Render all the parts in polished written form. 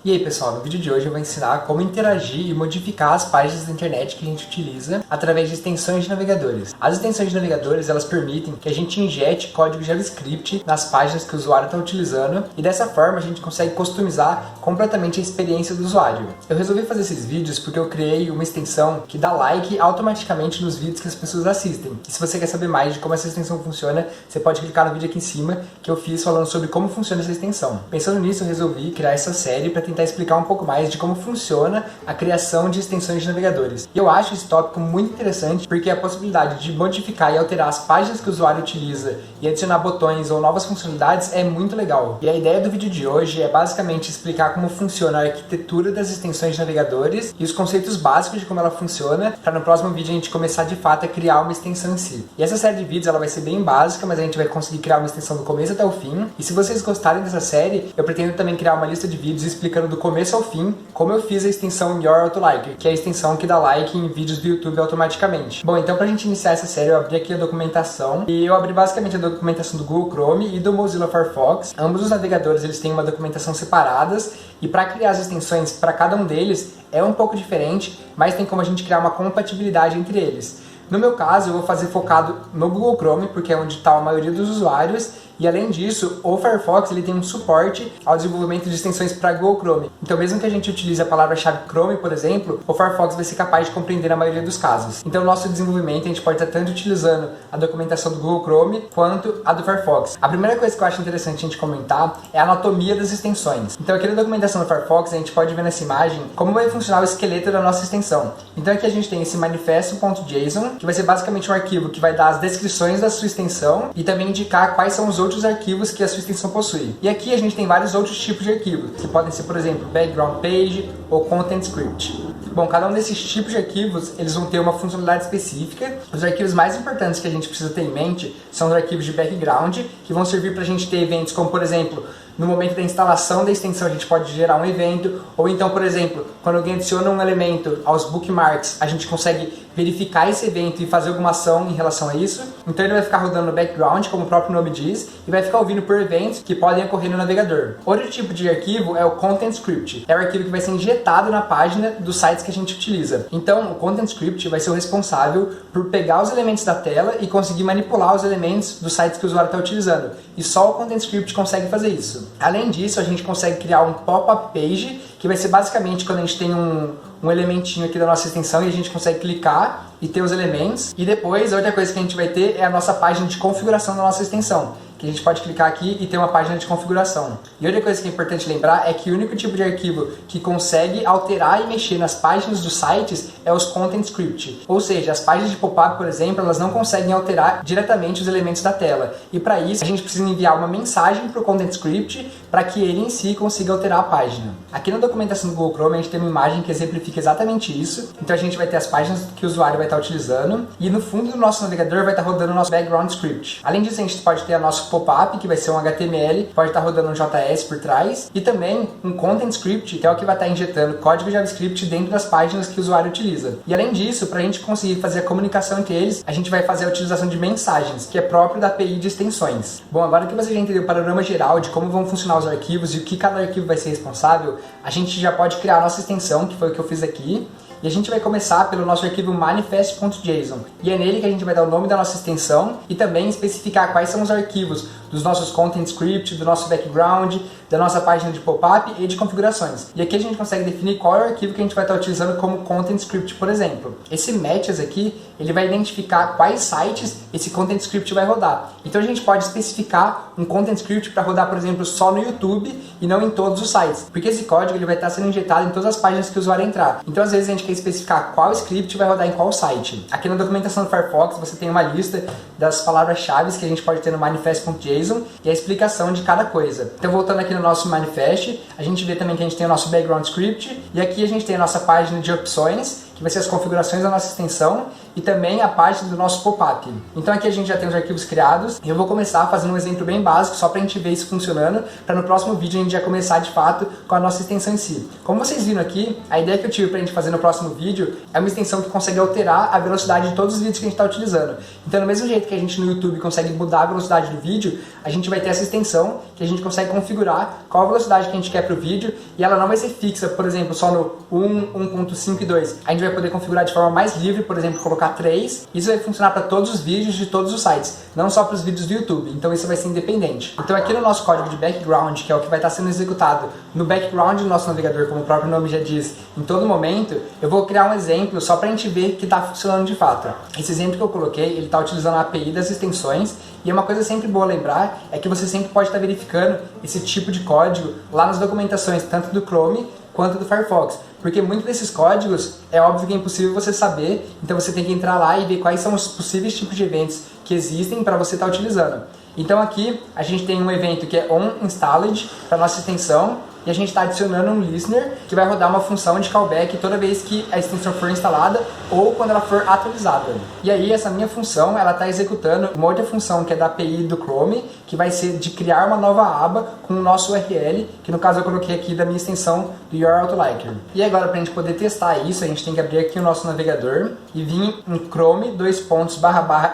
E aí pessoal, no vídeo de hoje eu vou ensinar como interagir e modificar as páginas da internet que a gente utiliza através de extensões de navegadores. As extensões de navegadores, elas permitem que a gente injete código JavaScript nas páginas que o usuário está utilizando e dessa forma a gente consegue customizar completamente a experiência do usuário. Eu resolvi fazer esses vídeos porque eu criei uma extensão que dá like automaticamente nos vídeos que as pessoas assistem. E se você quer saber mais de como essa extensão funciona, você pode clicar no vídeo aqui em cima que eu fiz falando sobre como funciona essa extensão. Pensando nisso, eu resolvi criar essa série para tentar explicar um pouco mais de como funciona a criação de extensões de navegadores. E eu acho esse tópico muito interessante porque a possibilidade de modificar e alterar as páginas que o usuário utiliza e adicionar botões ou novas funcionalidades é muito legal. E a ideia do vídeo de hoje é basicamente explicar como funciona a arquitetura das extensões de navegadores e os conceitos básicos de como ela funciona, para no próximo vídeo a gente começar de fato a criar uma extensão em si. E essa série de vídeos ela vai ser bem básica, mas a gente vai conseguir criar uma extensão do começo até o fim. E se vocês gostarem dessa série, eu pretendo também criar uma lista de vídeos explicando do começo ao fim como eu fiz a extensão Your Auto Like, que é a extensão que dá like em vídeos do YouTube automaticamente. Bom, então pra gente iniciar essa série eu abri aqui a documentação e eu abri basicamente a documentação do Google Chrome e do Mozilla Firefox. Ambos os navegadores eles têm uma documentação separadas e para criar as extensões para cada um deles é um pouco diferente, mas tem como a gente criar uma compatibilidade entre eles. No meu caso, eu vou fazer focado no Google Chrome, porque é onde está a maioria dos usuários, e além disso, o Firefox ele tem um suporte ao desenvolvimento de extensões para Google Chrome. Então mesmo que a gente utilize a palavra-chave Chrome, por exemplo, o Firefox vai ser capaz de compreender na maioria dos casos. Então no nosso desenvolvimento a gente pode estar tanto utilizando a documentação do Google Chrome quanto a do Firefox. A primeira coisa que eu acho interessante a gente comentar é a anatomia das extensões. Então aqui na documentação do Firefox a gente pode ver nessa imagem como vai funcionar o esqueleto da nossa extensão. Então aqui a gente tem esse manifesto.json, que vai ser basicamente um arquivo que vai dar as descrições da sua extensão e também indicar quais são os outros arquivos que a sua extensão possui. E aqui a gente tem vários outros tipos de arquivos, que podem ser, por exemplo, background page ou content script. Bom, cada um desses tipos de arquivos, eles vão ter uma funcionalidade específica. Os arquivos mais importantes que a gente precisa ter em mente são os arquivos de background, que vão servir para a gente ter eventos como, por exemplo, no momento da instalação da extensão a gente pode gerar um evento, ou então, por exemplo, quando alguém adiciona um elemento aos bookmarks, a gente consegue verificar esse evento e fazer alguma ação em relação a isso. Então ele vai ficar rodando no background, como o próprio nome diz, e vai ficar ouvindo por eventos que podem ocorrer no navegador. Outro tipo de arquivo é o Content Script. É o arquivo que vai ser injetado na página dos sites que a gente utiliza. Então o Content Script vai ser o responsável por pegar os elementos da tela e conseguir manipular os elementos dos sites que o usuário está utilizando. E só o Content Script consegue fazer isso. Além disso, a gente consegue criar um pop-up page, que vai ser basicamente quando a gente tem um elementinho aqui da nossa extensão e a gente consegue clicar e ter os elementos. E depois, a outra coisa que a gente vai ter é a nossa página de configuração da nossa extensão, que a gente pode clicar aqui e ter uma página de configuração. E outra coisa que é importante lembrar é que o único tipo de arquivo que consegue alterar e mexer nas páginas dos sites é os Content Script. Ou seja, as páginas de pop-up, por exemplo, elas não conseguem alterar diretamente os elementos da tela. E para isso, a gente precisa enviar uma mensagem para o Content Script para que ele em si consiga alterar a página. Aqui na documentação do Google Chrome, a gente tem uma imagem que exemplifica exatamente isso. Então a gente vai ter as páginas que o usuário vai estar utilizando e no fundo do nosso navegador vai estar rodando o nosso background script. Além disso, a gente pode ter o nosso pop-up, que vai ser um HTML, pode estar rodando um JS por trás, e também um Content Script, que é o que vai estar injetando código JavaScript dentro das páginas que o usuário utiliza. E além disso, para a gente conseguir fazer a comunicação entre eles, a gente vai fazer a utilização de mensagens, que é próprio da API de extensões. Bom, agora que você já entendeu o panorama geral de como vão funcionar os arquivos e o que cada arquivo vai ser responsável, a gente já pode criar a nossa extensão, que foi o que eu fiz aqui. E a gente vai começar pelo nosso arquivo manifest.json. E é nele que a gente vai dar o nome da nossa extensão e também especificar quais são os arquivos dos nossos content script, do nosso background, da nossa página de pop-up e de configurações. E aqui a gente consegue definir qual é o arquivo que a gente vai estar utilizando como content script, por exemplo. Esse matches aqui, ele vai identificar quais sites esse content script vai rodar. Então a gente pode especificar um content script para rodar, por exemplo, só no YouTube e não em todos os sites. Porque esse código ele vai estar sendo injetado em todas as páginas que o usuário entrar. Então às vezes a gente quer especificar qual script vai rodar em qual site. Aqui na documentação do Firefox você tem uma lista das palavras-chave que a gente pode ter no manifest.json e a explicação de cada coisa. Então voltando aqui no nosso manifest, a gente vê também que a gente tem o nosso background script e aqui a gente tem a nossa página de opções, que vai ser as configurações da nossa extensão, e também a parte do nosso pop-up. Então aqui a gente já tem os arquivos criados e eu vou começar fazendo um exemplo bem básico só para a gente ver isso funcionando, para no próximo vídeo a gente já começar de fato com a nossa extensão em si. Como vocês viram aqui, a ideia que eu tive para a gente fazer no próximo vídeo é uma extensão que consegue alterar a velocidade de todos os vídeos que a gente está utilizando. Então do mesmo jeito que a gente no YouTube consegue mudar a velocidade do vídeo, a gente vai ter essa extensão que a gente consegue configurar qual a velocidade que a gente quer para o vídeo e ela não vai ser fixa, por exemplo, só no 1, 1.5 e 2. A gente vai poder configurar de forma mais livre, por exemplo, colocar 3. Isso vai funcionar para todos os vídeos de todos os sites, não só para os vídeos do YouTube. Então isso vai ser independente. Então aqui no nosso código de background, que é o que vai estar sendo executado no background do nosso navegador, como o próprio nome já diz, em todo momento, eu vou criar um exemplo só para a gente ver que está funcionando de fato. Esse exemplo que eu coloquei, ele está utilizando a API das extensões, e uma coisa sempre boa lembrar é que você sempre pode estar verificando esse tipo de código lá nas documentações, tanto do Chrome quanto do Firefox, porque muitos desses códigos é óbvio que é impossível você saber, então você tem que entrar lá e ver quais são os possíveis tipos de eventos que existem para você estar utilizando. Então aqui a gente tem um evento que é onInstalled para nossa extensão, e a gente está adicionando um listener que vai rodar uma função de callback toda vez que a extensão for instalada ou quando ela for atualizada. E aí essa minha função, ela está executando uma outra função que é da API do Chrome, que vai ser de criar uma nova aba com o nosso URL, que no caso eu coloquei aqui da minha extensão do Your Autoliker. E agora para a gente poder testar isso, a gente tem que abrir aqui o nosso navegador e vir em Chrome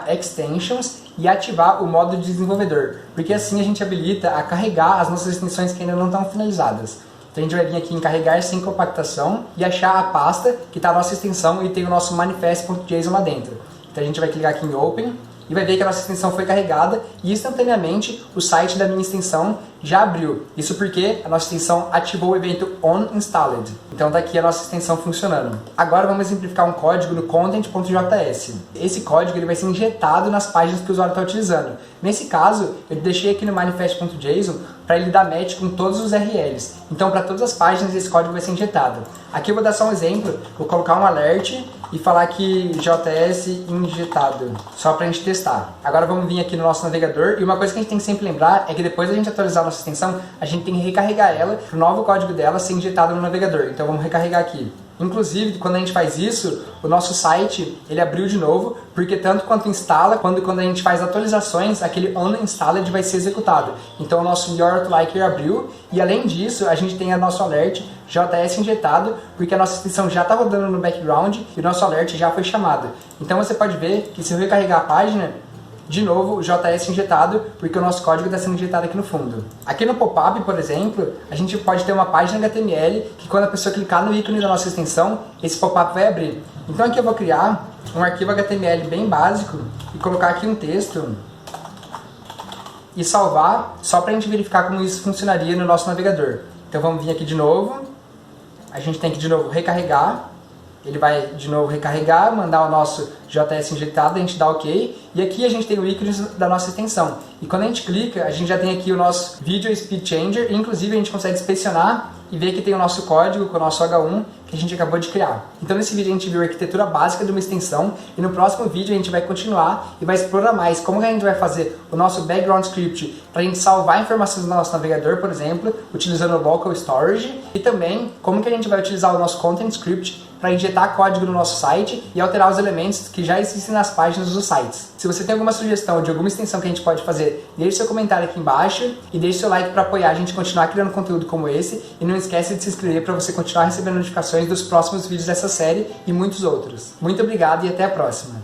/extensions e ativar o modo de desenvolvedor, porque assim a gente habilita a carregar as nossas extensões que ainda não estão finalizadas. Então a gente vai vir aqui em carregar sem compactação e achar a pasta que está a nossa extensão e tem o nosso manifest.json lá dentro. Então a gente vai clicar aqui em Open e vai ver que a nossa extensão foi carregada e instantaneamente o site da minha extensão já abriu. Isso porque a nossa extensão ativou o evento onInstalled. Então está aqui a nossa extensão funcionando. Agora vamos exemplificar um código no content.js. Esse código ele vai ser injetado nas páginas que o usuário está utilizando. Nesse caso, eu deixei aqui no manifest.json para ele dar match com todos os URLs. Então para todas as páginas esse código vai ser injetado. Aqui eu vou dar só um exemplo, vou colocar um alert e falar que JS injetado, só para a gente testar. Agora vamos vir aqui no nosso navegador e uma coisa que a gente tem que sempre lembrar é que depois da gente atualizar a nossa extensão, a gente tem que recarregar ela para o novo código dela ser injetado no navegador. Então vamos recarregar aqui. Inclusive, quando a gente faz isso, o nosso site ele abriu de novo, porque tanto quanto instala, quando a gente faz atualizações, aquele onInstalled vai ser executado. Então o nosso Your Autoliker abriu, e além disso, a gente tem o nosso alert JS injetado, porque a nossa extensão já está rodando no background e o nosso alert já foi chamado. Então você pode ver que se eu recarregar a página, de novo, JS injetado, porque o nosso código está sendo injetado aqui no fundo. Aqui no pop-up, por exemplo, a gente pode ter uma página HTML que quando a pessoa clicar no ícone da nossa extensão, esse pop-up vai abrir. Então aqui eu vou criar um arquivo HTML bem básico e colocar aqui um texto e salvar, só para a gente verificar como isso funcionaria no nosso navegador. Então vamos vir aqui de novo, a gente tem que de novo recarregar, ele vai de novo recarregar, mandar o nosso JS injetado, a gente dá OK, e aqui a gente tem o ícone da nossa extensão. E quando a gente clica, a gente já tem aqui o nosso Video Speed Changer, e inclusive a gente consegue inspecionar e ver que tem o nosso código com o nosso H1 que a gente acabou de criar. Então nesse vídeo a gente viu a arquitetura básica de uma extensão, e no próximo vídeo a gente vai continuar e vai explorar mais como que a gente vai fazer o nosso background script para a gente salvar informações no nosso navegador, por exemplo, utilizando o local storage, e também como que a gente vai utilizar o nosso content script para injetar código no nosso site e alterar os elementos que já existem nas páginas dos sites. Se você tem alguma sugestão de alguma extensão que a gente pode fazer, deixe seu comentário aqui embaixo e deixe seu like para apoiar a gente continuar criando conteúdo como esse, e não esquece de se inscrever para você continuar recebendo notificações dos próximos vídeos dessa série e muitos outros. Muito obrigado e até a próxima!